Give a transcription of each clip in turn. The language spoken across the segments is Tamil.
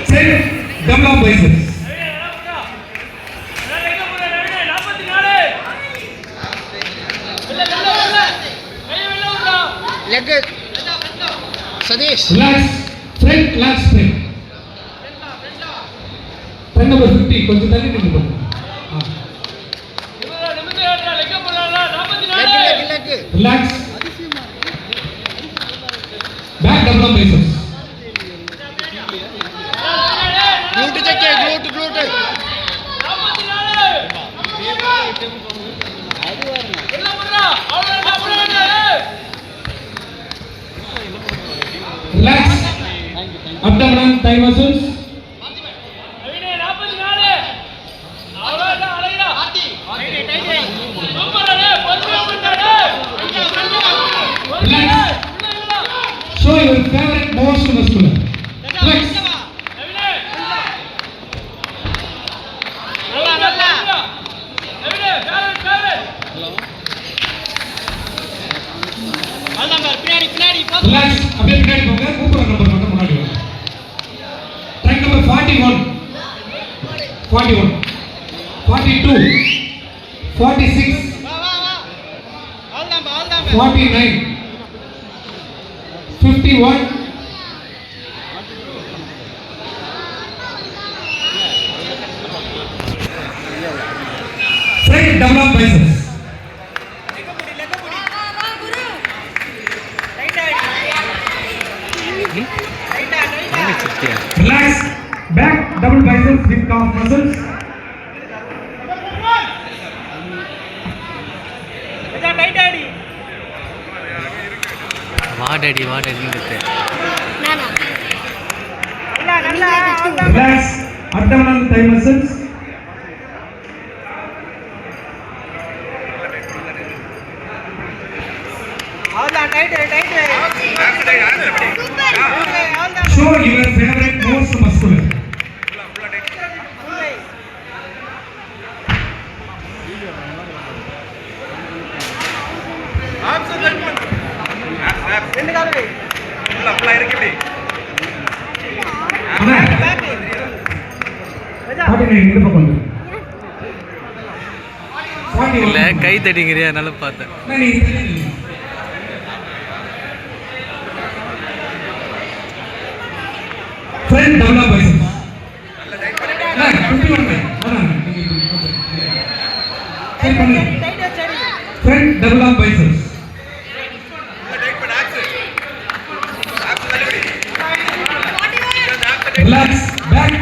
Front double arm biceps. Leg. Sadish. Relax. Front lat spring. Front number 50. கொஞ்சம் தள்ளி நின்னு பாருங்க. Leg. Relax. Back double arm biceps. Glute check. Glute. Relax. Abdomen thigh muscles. Relax. Show your favorite most muscular. Flex. Relax. அப்படியே பின்னாடி போங்க. கூப்பிடுற நம்பர் மட்டும் முன்னாடி வாங்க. Track number 41 42 46 49 51 Front double arm biceps. Relax. Back double biceps with calf muscles. வாடடி Relax. Abdominal thigh muscles. Show your favorite most muscular. இல்ல கை தட்டிங்கிறியா அதனால பார்த்தேன். Front double arm biceps. Front double arm biceps. Relax. Back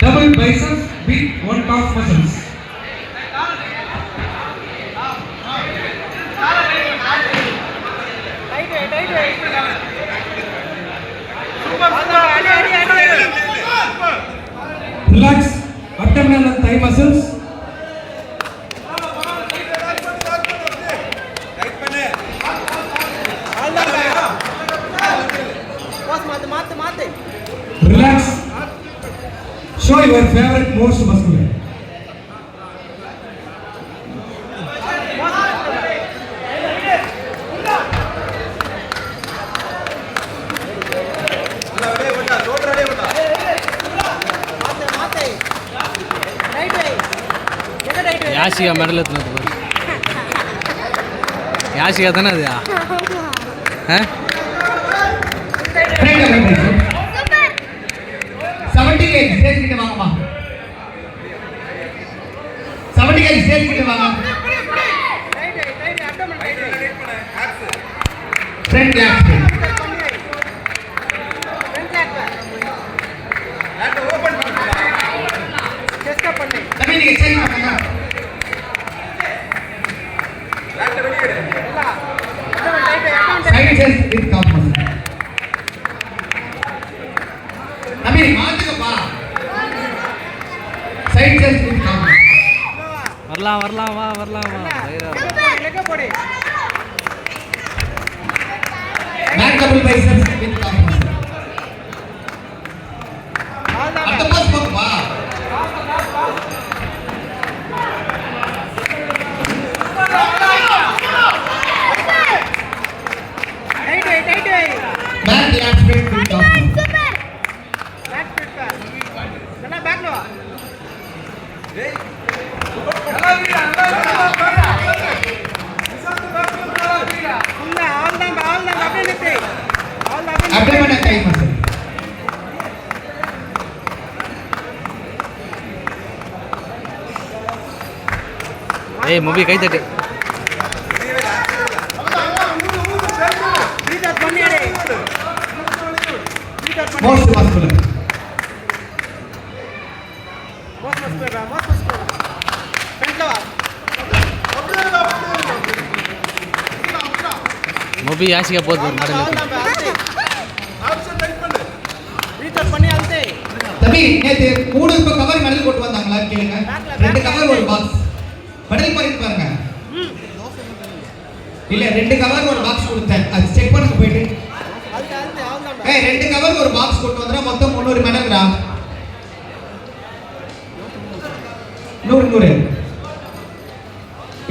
double biceps with one calf muscles. Relax. Abdominal and thigh muscles. Relax. Show your favorite most muscular. Yashika medal எடுத்துனது பாரு. யாசிகா தானே அது? ஆ 70 kg ஸ்டேஜ் கிட்ட வாங்கம்மா. 70 kg ஸ்டேஜ் கிட்ட வாங்க. Front lat spring. தம்பி நீங்க சரி வாங்க. Side chest with calf muscle. தம்பி மாத்துக்கப்பா. Side chest with calf muscle. வரலாம் வா. Back double biceps with calf muscle. அந்த பாஸ் போடுவா. Back lat spring with calf அட்டமான கை மசல். ஏய் மூவி கை தட்டு. Most muscular. மூவி யாசிகா போகுது ஒரு மெடல். தம்பி நேத்து 3 இப்ப கவர் மெடல் போட்டு வந்தாங்களா கேளுங்க. 2 கவர் ஒரு பாக்ஸ். மெடல் பாயிண்ட் பாருங்க. இல்ல 2 கவர் ஒரு பாக்ஸ் கொடுத்தேன். அது செக் பண்ணுங்க போயிட்டு. ஏய் 2 கவர் ஒரு பாக்ஸ் கொண்டு வந்தா மொத்தம் 300 மெடல்ரா. 100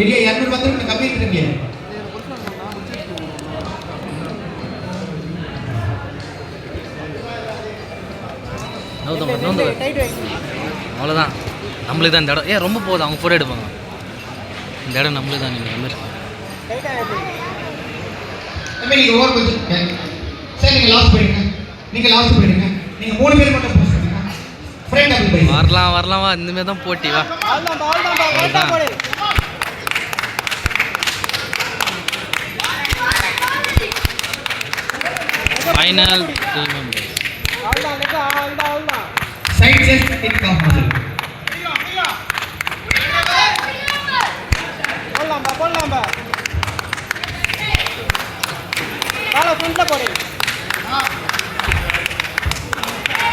இல்ல 200 வந்து கம்மி இருக்கீங்க. அவ்வளோதான் நம்மளுக்கு தான் இந்த இடம். ஏன் ரொம்ப போகுது, அவங்க ஃபோட்டோ எடுப்பாங்க. இந்த இடம் நம்மளுக்கு தான். நீங்கள் வந்து நீங்க ஓவர் கொஞ்சம் சரி நீங்க லாஸ்ட் போயிடுங்க. நீங்க 3 பேர் மட்டும் போஸ்ட் பண்ணுங்க. ஃப்ரெண்ட் டபுள் பை வரலாம் வரலாம் வா. இந்தமாரி தான் போட்டி வா. Final 3 members. Side chest kick off muscle.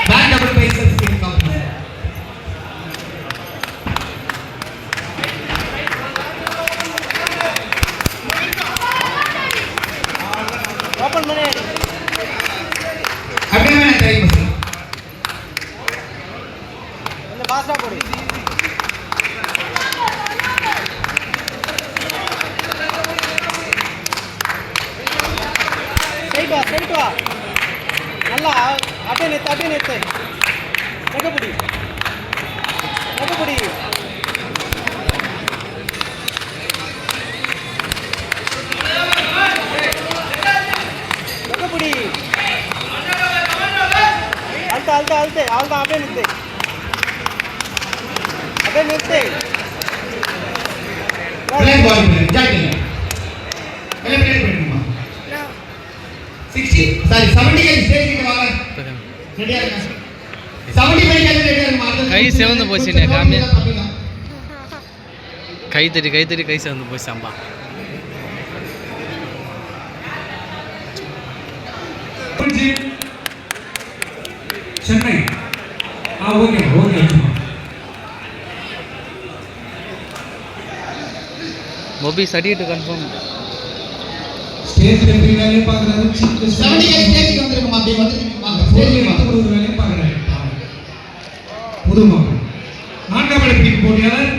Back double biceps kick off muscle. Open பண்ணு. Abdomen try muscle. இந்த பாஸ்டா போடு. சைடு வா. நல்லா அப்படியே நிறுத்து. நெகபுடி. அழுத்து. அவ்வளோதான் அப்படியே நிறுத்து. பிளேன் பால் ஜாக்கிங். எலிமினேட் பண்ணிடுமா. 70 கை ஸ்டேஜ் கிட்ட வாங்க. ரெடியா இருங்க. 75 கை ரெடியா இருங்க. கை செவந்து போச்சு நே காமியா. கை தட்டி கை செவந்து போச்சு அம்பா. சென்னை. ஓகே. மொபி சர்டிஃபிகேட் கன்ஃபார்ம். ஸ்டேஜ்ல போய் வேலைய பார்க்கறாரு. 70 கை ஸ்டேஜ்க்கு வந்திருக்குமா அப்படியே வந்துருக்கீங்க. ஸ்டேஜ்ல ஒரு வேலைய பார்க்கறாரு. புதுமா 4ஆம் இடத்துக்கு போட்டியாளர்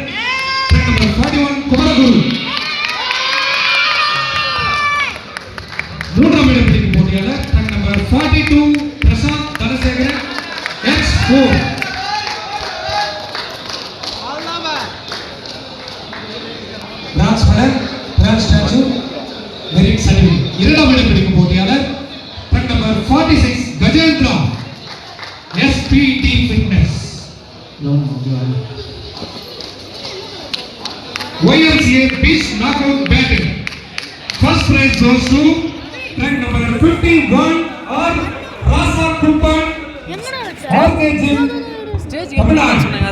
நம்பர் 41 குமரகுரு. 3ஆம் இடத்துக்கு போட்டியாளர் number 42 Prashanth Dhanasekaran X4. Bronze medal, bronze statue, merit certificate. 2ஆம் இடத்துக்கு போட்டியாளர் number 46 Gajendra SPD Fitness. YMCA Beach Knockout Battle. First prize goes to rank number 51 or Rasa Kumpan. Stage சொன்னாங்க.